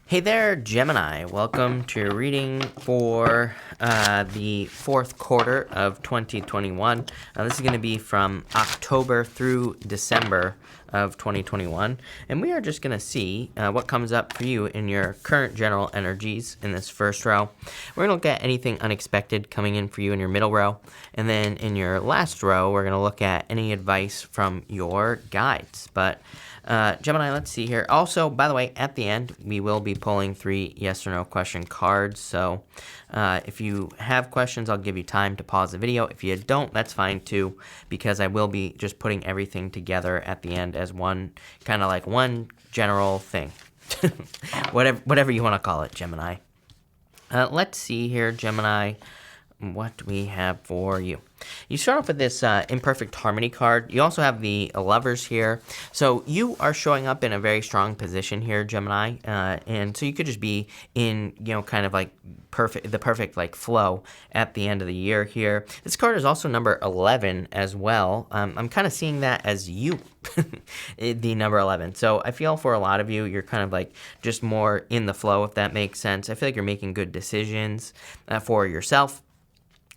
Hey there, Gemini. Welcome to your reading for the fourth quarter of 2021. This is going to be from October through December of 2021. And we are just going to see what comes up for you in your current general energies in this first row. We're going to look at anything unexpected coming in for you in your middle row. And then in your last row, we're going to look at any advice from your guides. But Gemini, let's see here. Also, by the way, at the end, we will be pulling 3 yes or no question cards. So if you have questions, I'll give you time to pause the video. If you don't, that's fine too, because I will be just putting everything together at the end as one, kind of like one general thing. whatever you want to call it, Gemini. Let's see here, Gemini, what we have for you. You start off with this imperfect harmony card. You also have the lovers here. So you are showing up in a very strong position here, Gemini. And so you could just be in, kind of like the perfect like flow at the end of the year here. This card is also number 11 as well. I'm kind of seeing that as you, the number 11. So I feel for a lot of you, you're kind of like just more in the flow, if that makes sense. I feel like you're making good decisions for yourself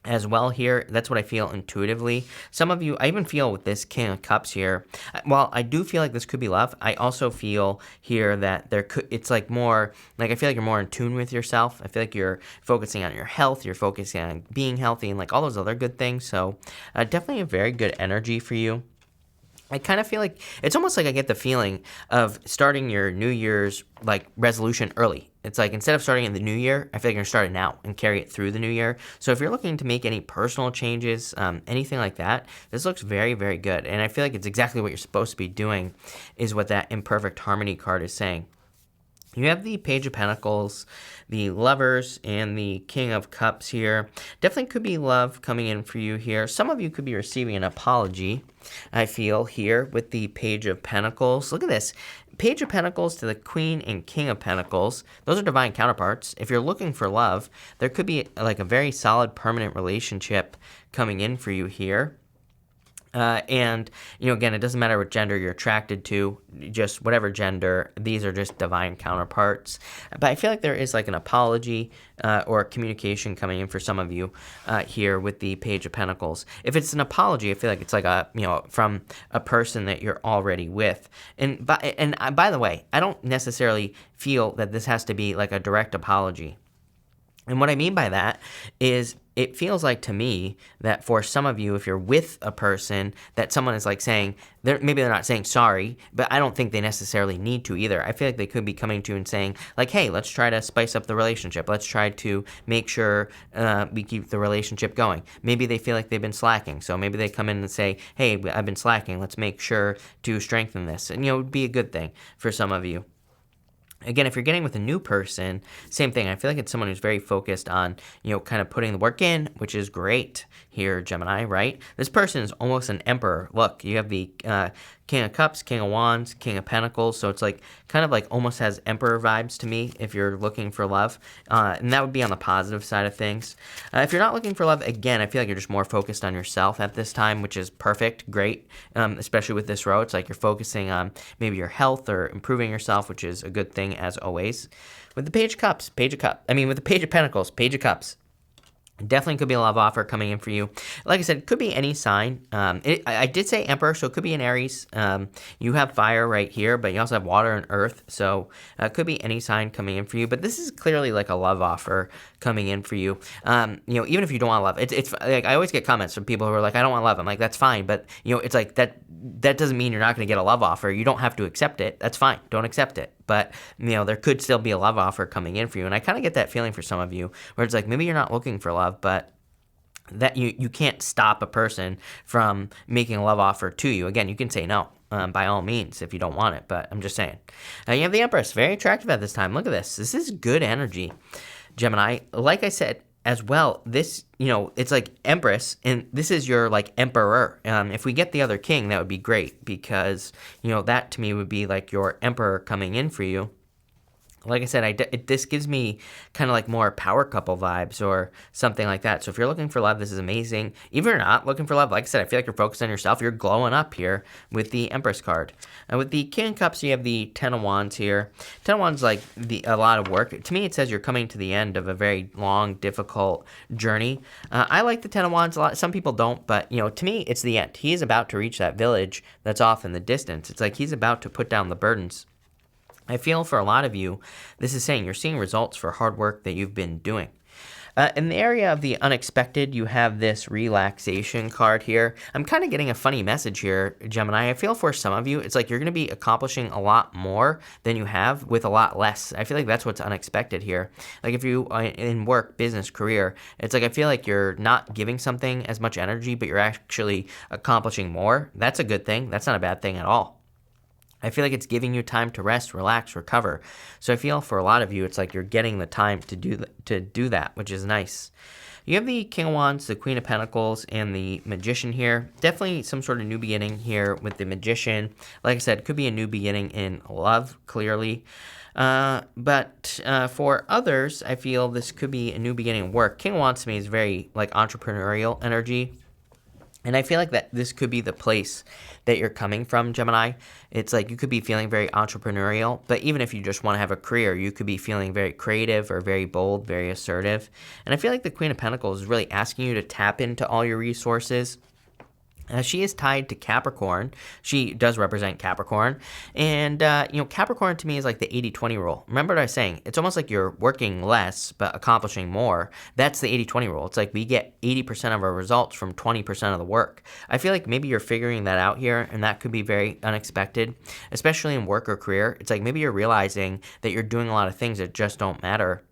as well here. That's what I feel intuitively. Some of you, I even feel with this King of Cups here, while I do feel like this could be love, I also feel here that it's like more, like I feel like you're more in tune with yourself. I feel like you're focusing on your health, you're focusing on being healthy and like all those other good things. So definitely a very good energy for you. I kind of feel like, it's almost like I get the feeling of starting your New Year's like resolution early. It's like instead of starting in the new year, I feel like you're going to start it now and carry it through the new year. So if you're looking to make any personal changes, anything like that, this looks very, very good. And I feel like it's exactly what you're supposed to be doing is what that imperfect harmony card is saying. You have the Page of Pentacles, the Lovers, and the King of Cups here. Definitely could be love coming in for you here. Some of you could be receiving an apology, I feel, here with the Page of Pentacles. Look at this. Page of Pentacles to the Queen and King of Pentacles. Those are divine counterparts. If you're looking for love, there could be like a very solid permanent relationship coming in for you here. And, again, it doesn't matter what gender you're attracted to, just whatever gender, these are just divine counterparts. But I feel like there is like an apology or communication coming in for some of you here with the Page of Pentacles. If it's an apology, I feel like it's like from a person that you're already with. And by the way, I don't necessarily feel that this has to be like a direct apology. And what I mean by that is it feels like to me that for some of you, if you're with a person, that someone is like saying, maybe they're not saying sorry, but I don't think they necessarily need to either. I feel like they could be coming to you and saying like, hey, let's try to spice up the relationship. Let's try to make sure we keep the relationship going. Maybe they feel like they've been slacking. So maybe they come in and say, hey, I've been slacking. Let's make sure to strengthen this. And, it would be a good thing for some of you. Again, if you're getting with a new person, same thing. I feel like it's someone who's very focused on, kind of putting the work in, which is great here, Gemini, right? This person is almost an emperor. Look, you have the King of Cups, King of Wands, King of Pentacles. So it's like kind of like almost has emperor vibes to me if you're looking for love. And that would be on the positive side of things. If you're not looking for love, again, I feel like you're just more focused on yourself at this time, which is perfect, great. Especially with this row, it's like you're focusing on maybe your health or improving yourself, which is a good thing as always. With the Page of Cups, with the Page of Pentacles, Page of Cups. Definitely could be a love offer coming in for you. Like I said, it could be any sign. I did say Emperor, so it could be an Aries. You have fire right here, but you also have water and earth. So it could be any sign coming in for you. But this is clearly like a love offer coming in for you. Even if you don't want love, it's like I always get comments from people who are like, I don't want love. I'm like, that's fine. But, it's like that doesn't mean you're not going to get a love offer. You don't have to accept it. That's fine. Don't accept it. But, there could still be a love offer coming in for you. And I kind of get that feeling for some of you where it's like maybe you're not looking for love, but that you can't stop a person from making a love offer to you. Again, you can say no by all means if you don't want it, but I'm just saying. You have the Empress, very attractive at this time. Look at this. This is good energy, Gemini. Like I said, as well, this, it's like Empress, and this is your, like, Emperor. If we get the other King, that would be great, because, that to me would be, like, your Emperor coming in for you. Like I said, this gives me kind of like more power couple vibes or something like that. So if you're looking for love, this is amazing. Even if you're not looking for love, like I said, I feel like you're focused on yourself. You're glowing up here with the Empress card. And with the King of Cups, you have the Ten of Wands here. Ten of Wands like a lot of work. To me, it says you're coming to the end of a very long, difficult journey. I like the Ten of Wands a lot. Some people don't, but to me, it's the end. He is about to reach that village that's off in the distance. It's like he's about to put down the burdens. I feel for a lot of you, this is saying you're seeing results for hard work that you've been doing. In the area of the unexpected, you have this relaxation card here. I'm kind of getting a funny message here, Gemini. I feel for some of you, it's like you're going to be accomplishing a lot more than you have with a lot less. I feel like that's what's unexpected here. Like if you in work, business, career, it's like I feel like you're not giving something as much energy, but you're actually accomplishing more. That's a good thing. That's not a bad thing at all. I feel like it's giving you time to rest, relax, recover. So I feel for a lot of you, it's like you're getting the time to do that, which is nice. You have the King of Wands, the Queen of Pentacles, and the Magician here. Definitely some sort of new beginning here with the Magician. Like I said, it could be a new beginning in love, clearly. But for others, I feel this could be a new beginning in work. King of Wands to me is very like entrepreneurial energy. And I feel like that this could be the place that you're coming from, Gemini. It's like you could be feeling very entrepreneurial, but even if you just want to have a career, you could be feeling very creative or very bold, very assertive. And I feel like the Queen of Pentacles is really asking you to tap into all your resources. She is tied to Capricorn. She does represent Capricorn. And, Capricorn to me is like the 80-20 rule. Remember what I was saying? It's almost like you're working less but accomplishing more. That's the 80-20 rule. It's like we get 80% of our results from 20% of the work. I feel like maybe you're figuring that out here, and that could be very unexpected, especially in work or career. It's like maybe you're realizing that you're doing a lot of things that just don't matter.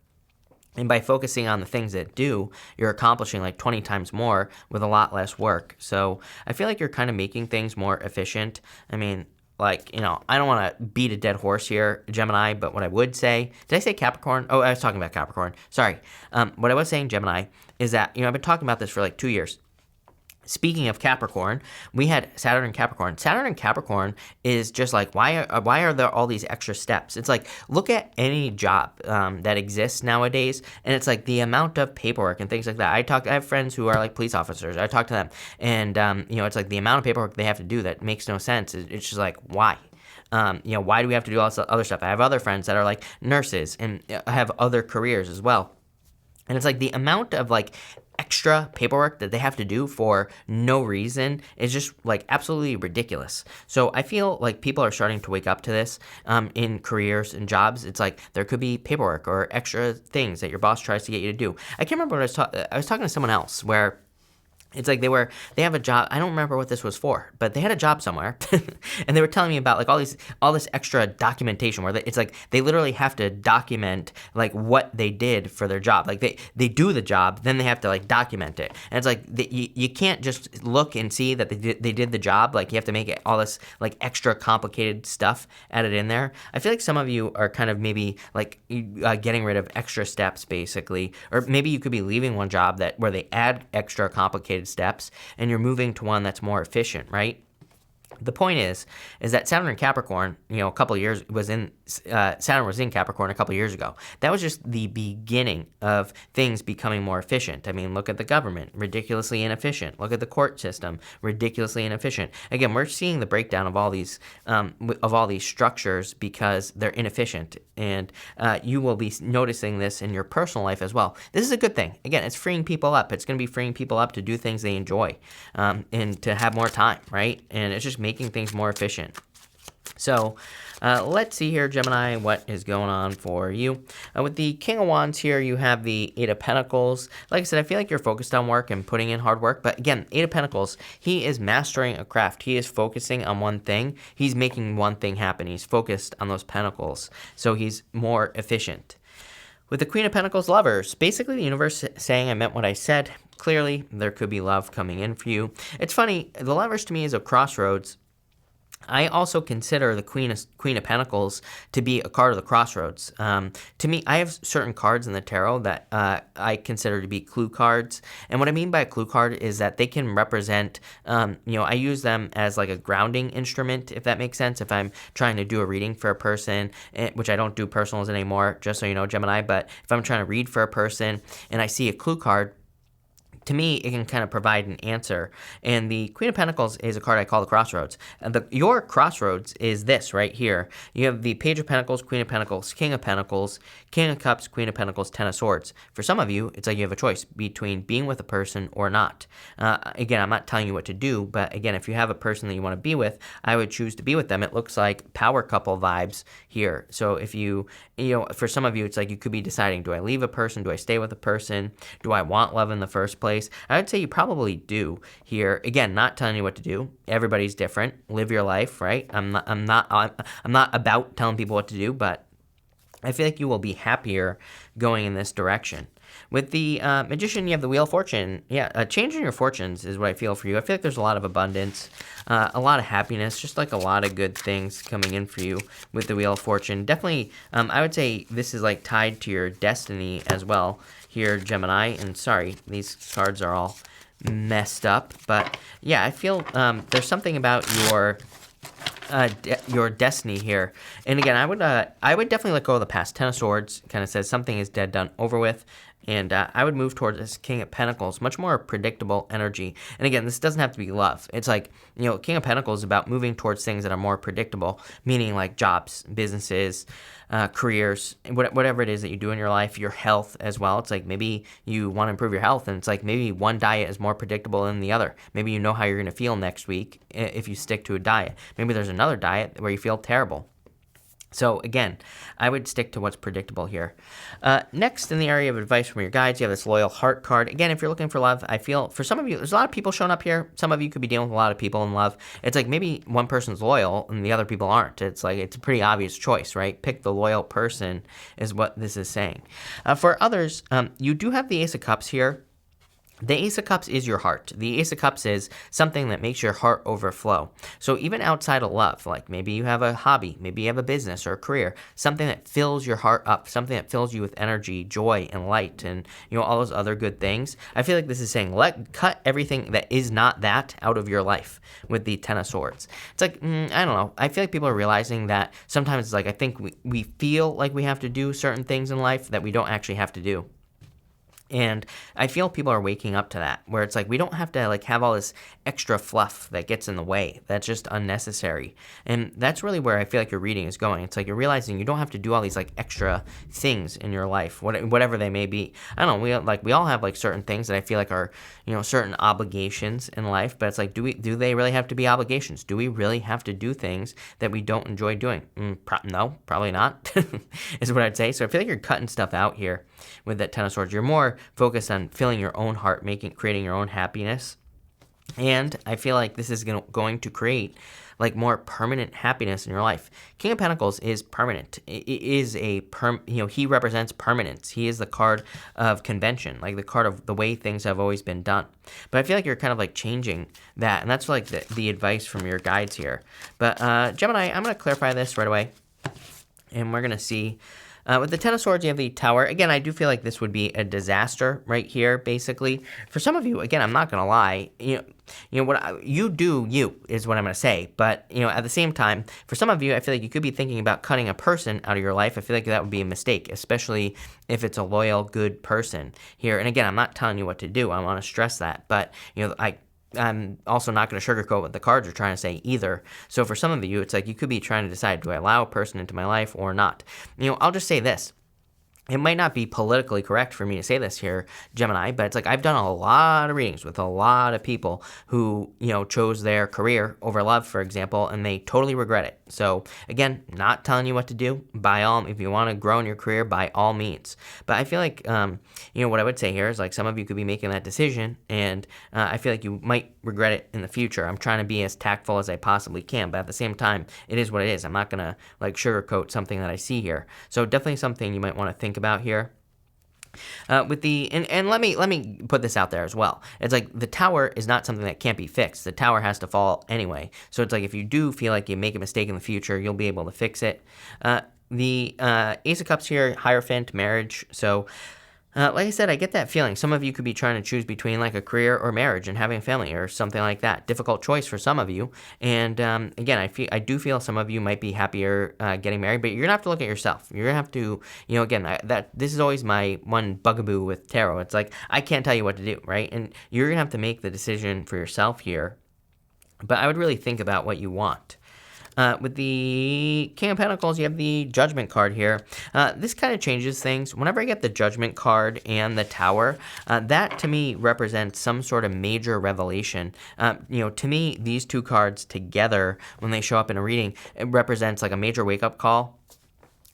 And by focusing on the things that do, you're accomplishing like 20 times more with a lot less work. So I feel like you're kind of making things more efficient. I mean, I don't want to beat a dead horse here, Gemini, but what I would say, did I say Capricorn? Oh, I was talking about Capricorn. Sorry. What I was saying, Gemini, is that, I've been talking about this for like 2 years. Speaking of Capricorn, we had Saturn and Capricorn. Saturn and Capricorn is just like, why are there all these extra steps? It's like, look at any job that exists nowadays, and it's like the amount of paperwork and things like that. I have friends who are like police officers. I talk to them, and it's like the amount of paperwork they have to do that makes no sense. It's just like, why? Why do we have to do all this other stuff? I have other friends that are like nurses and have other careers as well. And it's like the amount of like extra paperwork that they have to do for no reason is just like absolutely ridiculous. So I feel like people are starting to wake up to this in careers and jobs. It's like there could be paperwork or extra things that your boss tries to get you to do. I can't remember what I was talking to someone else where it's like they have a job. I don't remember what this was for, but they had a job somewhere, and they were telling me about like all this extra documentation where it's like they literally have to document like what they did for their job. Like they do the job, then they have to like document it, and it's like you can't just look and see that they did the job. Like you have to make it all this like extra complicated stuff added in there. I feel like some of you are kind of maybe like getting rid of extra steps basically, or maybe you could be leaving one job where they add extra complicated steps and you're moving to one that's more efficient, right? The point is that Saturn and Capricorn, a couple of years Saturn was in Capricorn a couple of years ago. That was just the beginning of things becoming more efficient. I mean, look at the government, ridiculously inefficient. Look at the court system, ridiculously inefficient. Again, we're seeing the breakdown of all these structures because they're inefficient, and you will be noticing this in your personal life as well. This is a good thing. Again, it's freeing people up. It's going to be freeing people up to do things they enjoy and to have more time, right? And it's just making things more efficient. So let's see here, Gemini, what is going on for you. With the King of Wands here, you have the Eight of Pentacles. Like I said, I feel like you're focused on work and putting in hard work. But again, Eight of Pentacles, he is mastering a craft. He is focusing on one thing. He's making one thing happen. He's focused on those pentacles. So he's more efficient. With the Queen of Pentacles, lovers, basically the universe saying I meant what I said. Clearly, there could be love coming in for you. It's funny, the lovers to me is a crossroads. I also consider the Queen of Pentacles to be a card of the crossroads. To me, I have certain cards in the tarot that I consider to be clue cards. And what I mean by a clue card is that they can represent, I use them as like a grounding instrument, if that makes sense. If I'm trying to do a reading for a person, which I don't do personals anymore, just so you know, Gemini, but if I'm trying to read for a person and I see a clue card, to me, it can kind of provide an answer. And the Queen of Pentacles is a card I call the crossroads. And your crossroads is this right here. You have the Page of Pentacles, Queen of Pentacles, King of Pentacles, King of Cups, Queen of Pentacles, Ten of Swords. For some of you, it's like you have a choice between being with a person or not. Again, I'm not telling you what to do, but again, if you have a person that you want to be with, I would choose to be with them. It looks like power couple vibes here. So if for some of you, it's like you could be deciding, do I leave a person? Do I stay with a person? Do I want love in the first place? I would say you probably do here. Again, not telling you what to do. Everybody's different. Live your life, right? I'm not about telling people what to do, but I feel like you will be happier going in this direction. With the Magician, you have the Wheel of Fortune. Yeah, changing your fortunes is what I feel for you. I feel like there's a lot of abundance, a lot of happiness, just like a lot of good things coming in for you with the Wheel of Fortune. Definitely, I would say this is like tied to your destiny as well here, Gemini. And sorry, these cards are all messed up. But yeah, I feel there's something about your destiny here. And again, I would definitely let go of the past. Ten of Swords kind of says something is dead, done, over with. And I would move towards this King of Pentacles, much more predictable energy. And again, this doesn't have to be love. It's like, King of Pentacles is about moving towards things that are more predictable, meaning like jobs, businesses, careers, whatever it is that you do in your life, your health as well. It's like maybe you want to improve your health, and it's like maybe one diet is more predictable than the other. Maybe you know how you're going to feel next week if you stick to a diet. Maybe there's another diet where you feel terrible. So again, I would stick to what's predictable here. Next, in the area of advice from your guides, you have this Loyal Heart card. Again, if you're looking for love, I feel for some of you, there's a lot of people showing up here. Some of you could be dealing with a lot of people in love. It's like maybe one person's loyal and the other people aren't. It's like it's a pretty obvious choice, right? Pick the loyal person is what this is saying. For others, you do have the Ace of Cups here. The Ace of Cups is your heart. The Ace of Cups is something that makes your heart overflow. So even outside of love, like maybe you have a hobby, maybe you have a business or a career, something that fills your heart up, something that fills you with energy, joy, and light, and all those other good things. I feel like this is saying cut everything that is not that out of your life with the Ten of Swords. It's like, I don't know. I feel like people are realizing that sometimes it's like I think we feel like we have to do certain things in life that we don't actually have to do. And I feel people are waking up to that, where it's like we don't have to like have all this extra fluff that gets in the way. That's just unnecessary. And that's really where I feel like your reading is going. It's like you're realizing you don't have to do all these like extra things in your life, whatever they may be. I don't know, we all have like certain things that I feel like are, certain obligations in life, but it's like do they really have to be obligations? Do we really have to do things that we don't enjoy doing? No, probably not. Is what I'd say. So I feel like you're cutting stuff out here with that Ten of Swords. You're more focused on filling your own heart, creating your own happiness. And I feel like this is going to create like more permanent happiness in your life. King of Pentacles is permanent. It is he represents permanence. He is the card of convention, like the card of the way things have always been done. But I feel like you're kind of like changing that, and that's like the advice from your guides here. But Gemini, I'm going to clarify this right away, and we're going to see. With the Ten of Swords, you have the Tower. Again, I do feel like this would be a disaster right here, basically. For some of you, again, I'm not going to lie, you do you is what I'm going to say. But, at the same time, for some of you, I feel like you could be thinking about cutting a person out of your life. I feel like that would be a mistake, especially if it's a loyal, good person here. And again, I'm not telling you what to do. I want to stress that. But, I'm also not going to sugarcoat what the cards are trying to say either. So for some of you, it's like you could be trying to decide, do I allow a person into my life or not? I'll just say this. It might not be politically correct for me to say this here, Gemini, but it's like I've done a lot of readings with a lot of people who, chose their career over love, for example, and they totally regret it. So again, not telling you what to do. If you want to grow in your career, by all means. But I feel like, what I would say here is like some of you could be making that decision, and I feel like you might regret it in the future. I'm trying to be as tactful as I possibly can, but at the same time, it is what it is. I'm not going to like sugarcoat something that I see here. So definitely something you might want to think about here. With the and let me put this out there as well. It's like the tower is not something that can't be fixed. The tower has to fall anyway. So it's like if you do feel like you make a mistake in the future, you'll be able to fix it. The Ace of Cups here, Hierophant, marriage. So like I said, I get that feeling. Some of you could be trying to choose between like a career or marriage and having a family or something like that. Difficult choice for some of you. And again, I do feel some of you might be happier getting married, but you're gonna have to look at yourself. You're gonna have to, again, this is always my one bugaboo with tarot. It's like I can't tell you what to do, right? And you're gonna have to make the decision for yourself here. But I would really think about what you want. With the King of Pentacles, you have the Judgment card here. This kind of changes things. Whenever I get the Judgment card and the Tower, that to me represents some sort of major revelation. To me, these two cards together, when they show up in a reading, it represents like a major wake-up call.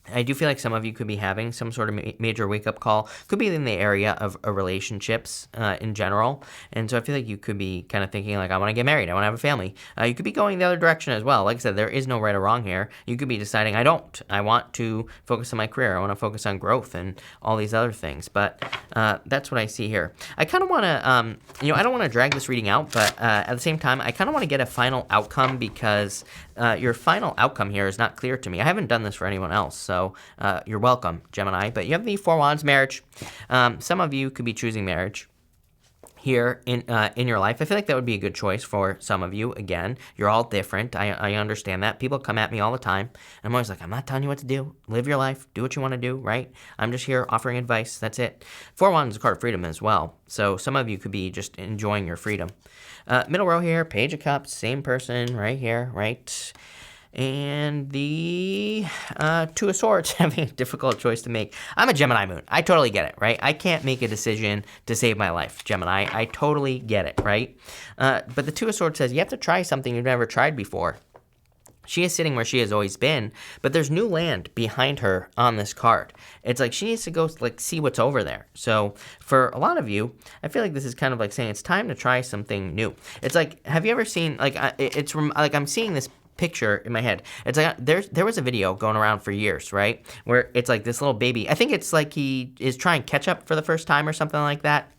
I do feel like some of you could be having some sort of major wake-up call. Could be in the area of relationships in general. And so I feel like you could be kind of thinking like, I want to get married. I want to have a family. You could be going the other direction as well. Like I said, there is no right or wrong here. You could be deciding, I don't. I want to focus on my career. I want to focus on growth and all these other things. But that's what I see here. I kind of want to, I don't want to drag this reading out, but at the same time, I kind of want to get a final outcome because your final outcome here is not clear to me. I haven't done this for anyone else, so you're welcome, Gemini. But you have the Four Wands, marriage. Some of you could be choosing marriage here in your life. I feel like that would be a good choice for some of you. Again, you're all different. I understand that. People come at me all the time. I'm always like, I'm not telling you what to do. Live your life. Do what you want to do, right? I'm just here offering advice. That's it. Four Wands is a card of freedom as well. So some of you could be just enjoying your freedom. Middle row here, Page of Cups, same person right here, right? And the Two of Swords, having a difficult choice to make. I'm a Gemini moon. I totally get it, right? I can't make a decision to save my life, Gemini. I totally get it, right? But the Two of Swords says you have to try something you've never tried before. She is sitting where she has always been, but there's new land behind her on this card. It's like she needs to go see what's over there. So for a lot of you, I feel like this is kind of like saying it's time to try something new. It's like, have you ever seen, I'm seeing this picture in my head. It's like there was a video going around for years, right? Where it's like this little baby. I think it's like he is trying ketchup for the first time or something like that.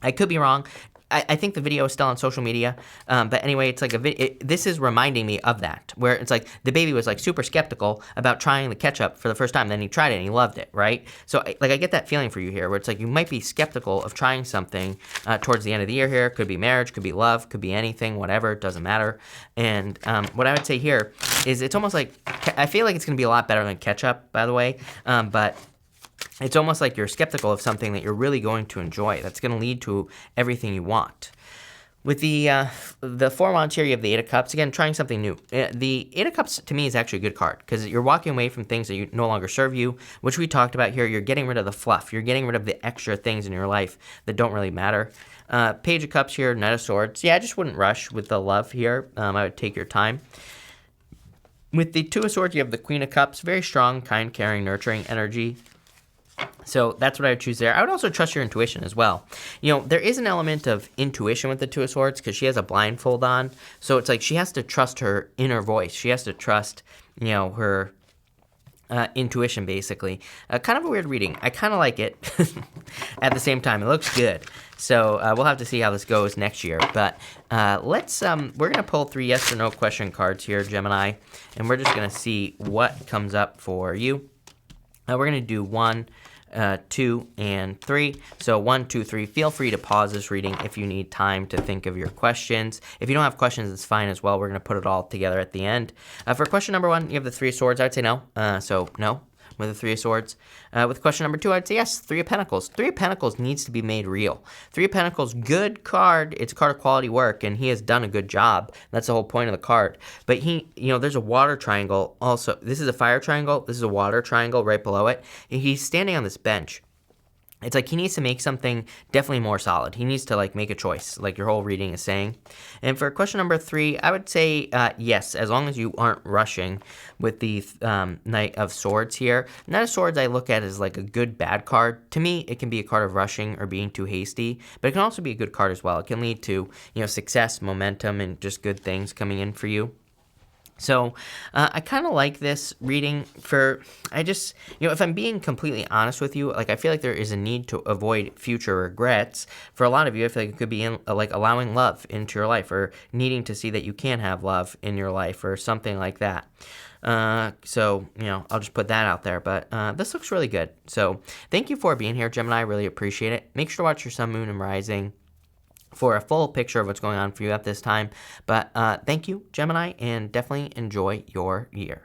I could be wrong. I think the video is still on social media, but anyway, it's like this is reminding me of that, where it's like the baby was like super skeptical about trying the ketchup for the first time, then he tried it and he loved it, right? So I get that feeling for you here, where it's like you might be skeptical of trying something towards the end of the year here. Could be marriage, could be love, could be anything, whatever, it doesn't matter. And what I would say here is it's almost like, I feel like it's going to be a lot better than ketchup, by the way, but it's almost like you're skeptical of something that you're really going to enjoy. That's going to lead to everything you want. With the Four Wands here, you have the Eight of Cups. Again, trying something new. The Eight of Cups, to me, is actually a good card because you're walking away from things that you no longer serve you, which we talked about here. You're getting rid of the fluff. You're getting rid of the extra things in your life that don't really matter. Page of Cups here, Knight of Swords. Yeah, I just wouldn't rush with the love here. I would take your time. With the Two of Swords, you have the Queen of Cups. Very strong, kind, caring, nurturing energy. So that's what I would choose there. I would also trust your intuition as well. There is an element of intuition with the Two of Swords because she has a blindfold on. So it's like she has to trust her inner voice. She has to trust, her intuition, basically. Kind of a weird reading. I kind of like it. At the same time, it looks good. So we'll have to see how this goes next year. But we're going to pull 3 yes or no question cards here, Gemini. And we're just going to see what comes up for you. We're going to do 1, 2, and 3. So 1, 2, 3. Feel free to pause this reading if you need time to think of your questions. If you don't have questions, it's fine as well. We're going to put it all together at the end. For question number 1, you have the 3 of Swords. I would say no. So no with the 3 of Swords. With question number 2, I'd say yes, 3 of Pentacles. 3 of Pentacles needs to be made real. 3 of Pentacles, good card. It's a card of quality work, and he has done a good job. That's the whole point of the card. But there's a water triangle also. This is a fire triangle. This is a water triangle right below it. He's standing on this bench. It's like he needs to make something definitely more solid. He needs to make a choice, like your whole reading is saying. And for question number 3, I would say yes, as long as you aren't rushing with the Knight of Swords here. Knight of Swords I look at as like a good bad card. To me, it can be a card of rushing or being too hasty, but it can also be a good card as well. It can lead to success, momentum, and just good things coming in for you. So I kind of like this reading if I'm being completely honest with you, like I feel like there is a need to avoid future regrets. For a lot of you, I feel like it could be like allowing love into your life or needing to see that you can have love in your life or something like that. So, I'll just put that out there, but this looks really good. So thank you for being here, Gemini. I really appreciate it. Make sure to watch your sun, moon, and rising for a full picture of what's going on for you at this time. But thank you, Gemini, and definitely enjoy your year.